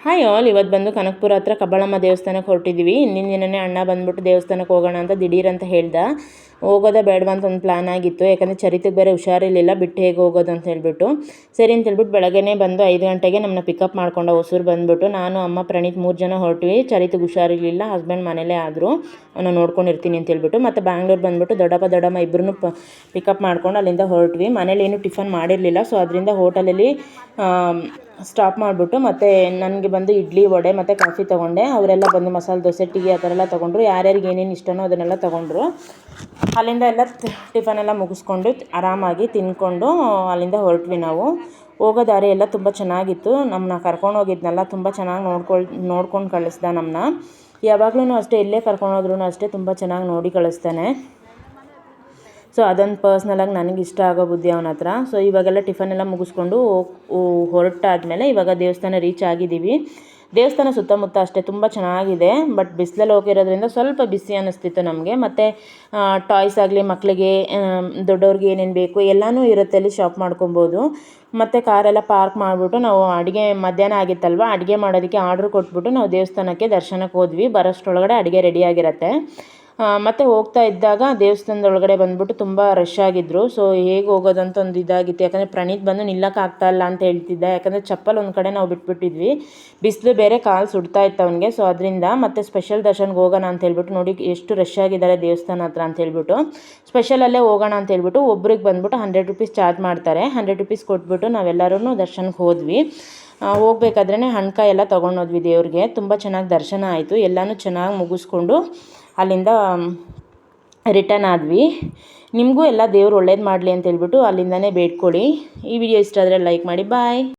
Hi all, ಇವತ್ತು ಬಂದು ಕನಕಪುರ ಹತ್ರ ಕಬ್ಬಾಳಮ್ಮ ದೇವಸ್ಥಾನಕ್ಕೆ ಹೊರಟಿದ್ದೀವಿ. ಹಿಂದಿನ ದಿನವೇ ಅಣ್ಣ ಬಂದುಬಿಟ್ಟು ದೇವಸ್ಥಾನಕ್ಕೆ ಹೋಗೋಣ ಅಂತ ದಿಢೀರ್ ಅಂತ ಹೇಳ್ದ. ಹೋಗೋದ ಬೇಡವಾ ಅಂತ ಒಂದು ಪ್ಲ್ಯಾನ್ ಆಗಿತ್ತು, ಯಾಕಂದರೆ ಚರಿತಿಗೆ ಬೇರೆ ಹುಷಾರಿರಲಿಲ್ಲ, ಬಿಟ್ಟು ಹೇಗೆ ಹೋಗೋದು ಅಂತ ಹೇಳ್ಬಿಟ್ಟು. ಸರಿ ಅಂತ ಹೇಳ್ಬಿಟ್ಟು ಬೆಳಗ್ಗೆನೇ ಬಂದು 5 ಗಂಟೆಗೆ ನಮ್ಮನ್ನ ಪಿಕಪ್ ಮಾಡ್ಕೊಂಡು ಹೊಸೂರು ಬಂದುಬಿಟ್ಟು ನಾನು ಅಮ್ಮ ಪ್ರಣೀತ್ 3 ಜನ ಹೊರಟ್ವಿ. ಚರಿತಿಗೆ ಹುಷಾರಿರಲಿಲ್ಲ, ಹಸ್ಬೆಂಡ್ ಮನೇಲೇ ಆದರು, ಅವನು ನೋಡ್ಕೊಂಡಿರ್ತೀನಿ ಅಂತ ಹೇಳ್ಬಿಟ್ಟು. ಮತ್ತು ಬ್ಯಾಂಗ್ಳೂರು ಬಂದುಬಿಟ್ಟು ದೊಡ್ಡಮ್ಮ ಇಬ್ಬರೂ ಪಿಕಪ್ ಮಾಡ್ಕೊಂಡು ಅಲ್ಲಿಂದ ಹೊರಟ್ವಿ. ಮನೇಲಿ ಏನು ಟಿಫನ್ ಮಾಡಿರಲಿಲ್ಲ, ಸೊ ಅದರಿಂದ ಹೋಟೆಲಲ್ಲಿ ಸ್ಟಾಪ್ ಮಾಡಿಬಿಟ್ಟು ಮತ್ತು ನನಗೆ ಬಂದು ಇಡ್ಲಿ ವಡೆ ಮತ್ತು ಕಾಫಿ ತೊಗೊಂಡೆ. ಅವರೆಲ್ಲ ಬಂದು ಮಸಾಲೆ ದೋಸೆ ಟೀ ಆ ಥರ ಎಲ್ಲ ತೊಗೊಂಡ್ರು. ಯಾರ್ಯಾರಿಗೆ ಏನೇನು ಇಷ್ಟನೋ ಅದನ್ನೆಲ್ಲ ತೊಗೊಂಡ್ರು. ಅಲ್ಲಿಂದ ಎಲ್ಲ ಟಿಫನೆಲ್ಲ ಮುಗಿಸ್ಕೊಂಡು ಆರಾಮಾಗಿ ತಿಂದ್ಕೊಂಡು ಅಲ್ಲಿಂದ ಹೊರಟ್ವಿ ನಾವು. ಹೋಗೋ ದಾರಿ ಎಲ್ಲ ತುಂಬ ಚೆನ್ನಾಗಿತ್ತು. ನಮ್ಮನ್ನ ಕರ್ಕೊಂಡು ಹೋಗಿದ್ನಲ್ಲ ತುಂಬ ಚೆನ್ನಾಗಿ ನೋಡ್ಕೊಂಡು ಕಳಿಸ್ದ ನಮ್ಮನ್ನ. ಯಾವಾಗಲೂ ಅಷ್ಟೇ, ಎಲ್ಲೇ ಕರ್ಕೊಂಡೋದ್ರೂ ಅಷ್ಟೇ ತುಂಬ ಚೆನ್ನಾಗಿ ನೋಡಿ ಕಳಿಸ್ತಾನೆ. ಸೊ ಅದೊಂದು ಪರ್ಸ್ನಲಾಗಿ ನನಗೆ ಇಷ್ಟ ಆಗೋ ಬುದ್ಧಿ ಅವನ ಹತ್ರ. ಸೊ ಇವಾಗೆಲ್ಲ ಟಿಫನೆಲ್ಲ ಮುಗಿಸ್ಕೊಂಡು ಹೊರಟಾದ್ಮೇಲೆ ಇವಾಗ ದೇವಸ್ಥಾನ ರೀಚ್ ಆಗಿದ್ದೀವಿ. ದೇವಸ್ಥಾನ ಸುತ್ತಮುತ್ತ ಅಷ್ಟೇ ತುಂಬ ಚೆನ್ನಾಗಿದೆ, ಬಟ್ ಬಿಸಿಲಲ್ಲಿ ಹೋಗಿರೋದ್ರಿಂದ ಸ್ವಲ್ಪ ಬಿಸಿ ಅನ್ನಿಸ್ತಿತ್ತು ನಮಗೆ. ಮತ್ತು ಟಾಯ್ಸ್ ಆಗಲಿ, ಮಕ್ಕಳಿಗೆ ದೊಡ್ಡವ್ರಿಗೆ ಏನೇನು ಬೇಕು ಎಲ್ಲನೂ ಇರುತ್ತೆ, ಅಲ್ಲಿ ಶಾಪ್ ಮಾಡ್ಕೊಬೋದು. ಮತ್ತು ಕಾರೆಲ್ಲ ಪಾರ್ಕ್ ಮಾಡಿಬಿಟ್ಟು ನಾವು ಅಡುಗೆ ಮಧ್ಯಾಹ್ನ ಆಗಿತ್ತಲ್ವ, ಅಡುಗೆ ಮಾಡೋದಕ್ಕೆ ಆರ್ಡ್ರ್ ಕೊಟ್ಬಿಟ್ಟು ನಾವು ದೇವಸ್ಥಾನಕ್ಕೆ ದರ್ಶನಕ್ಕೆ ಹೋದ್ವಿ. ಬರೋಷ್ಟರೊಳಗಡೆ ಅಡುಗೆ ರೆಡಿಯಾಗಿರುತ್ತೆ. ಮತ್ತು ಹೋಗ್ತಾ ಇದ್ದಾಗ ದೇವಸ್ಥಾನದೊಳಗಡೆ ಬಂದುಬಿಟ್ಟು ತುಂಬ ರಶ್ ಆಗಿದ್ದರು. ಸೊ ಹೇಗೆ ಹೋಗೋದು ಅಂತ ಒಂದು ಇದಾಗಿತ್ತು, ಯಾಕಂದರೆ ಪ್ರಣೀತ್ ಬಂದು ನಿಲ್ಲಕ್ಕಾಗ್ತಾಯಿಲ್ಲ ಅಂತ ಹೇಳ್ತಿದ್ದ. ಯಾಕಂದರೆ ಚಪ್ಪಲ್ ಒಂದು ಕಡೆ ನಾವು ಬಿಟ್ಬಿಟ್ಟಿದ್ವಿ, ಬಿಸಿಲು ಬೇರೆ ಕಾಲು ಸುಡ್ತಾ ಇತ್ತು ಅವನಿಗೆ. ಸೊ ಅದರಿಂದ ಮತ್ತು ಸ್ಪೆಷಲ್ ದರ್ಶನ್ಗೆ ಹೋಗೋಣ ಅಂತ ಹೇಳ್ಬಿಟ್ಟು, ನೋಡಿ ಎಷ್ಟು ರಶ್ ಆಗಿದ್ದಾರೆ ದೇವಸ್ಥಾನ ಹತ್ರ ಅಂತ ಹೇಳ್ಬಿಟ್ಟು, ಸ್ಪೆಷಲಲ್ಲೇ ಹೋಗೋಣ ಅಂತ ಹೇಳ್ಬಿಟ್ಟು ಒಬ್ರಿಗೆ ಬಂದುಬಿಟ್ಟು 100 ರೂಪೀಸ್ ಚಾರ್ಜ್ ಮಾಡ್ತಾರೆ. 100 ರೂಪೀಸ್ ಕೊಟ್ಬಿಟ್ಟು ನಾವೆಲ್ಲರೂ ದರ್ಶನಕ್ಕೆ ಹೋದ್ವಿ. ಹೋಗ್ಬೇಕಾದ್ರೇ ಹಣ್ಕಾಯಿ ಎಲ್ಲ ತೊಗೊಂಡೋದ್ವಿ ದೇವ್ರಿಗೆ. ತುಂಬ ಚೆನ್ನಾಗಿ ದರ್ಶನ ಆಯಿತು. ಎಲ್ಲನೂ ಚೆನ್ನಾಗಿ ಮುಗಿಸ್ಕೊಂಡು ಅಲ್ಲಿಂದ ರಿಟರ್ನ್ ಆದ್ವಿ. ನಿಮಗೂ ಎಲ್ಲ ದೇವ್ರು ಒಳ್ಳೇದು ಮಾಡಲಿ ಅಂತ ಹೇಳ್ಬಿಟ್ಟು ಅಲ್ಲಿಂದನೇ ಬೇಡ್ಕೊಳ್ಳಿ. ಈ ವಿಡಿಯೋ ಇಷ್ಟ ಆದರೆ ಲೈಕ್ ಮಾಡಿ. ಬಾಯ್.